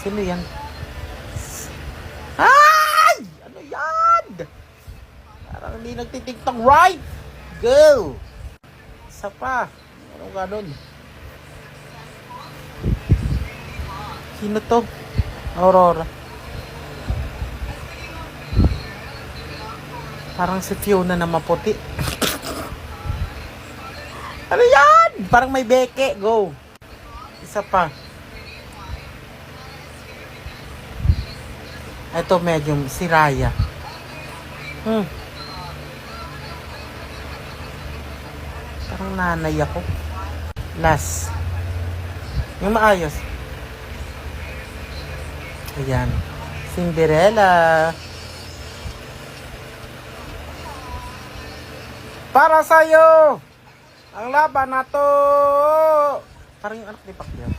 Sino yan? Ay! Ano yan? Parang hindi nagtitiktok right. Go! Isa pa. Anong ganon? Sino to? Aurora. Parang si Fiona na maputi. Ano yan? Parang may beke. Go. Isa pa. Ito medium. Si Raya. Parang nanay ako. Last. Yung maayos. Ayan. Cinderella. Para sa'yo! Ang laban na to! Parang yung anak ni Pacquiao.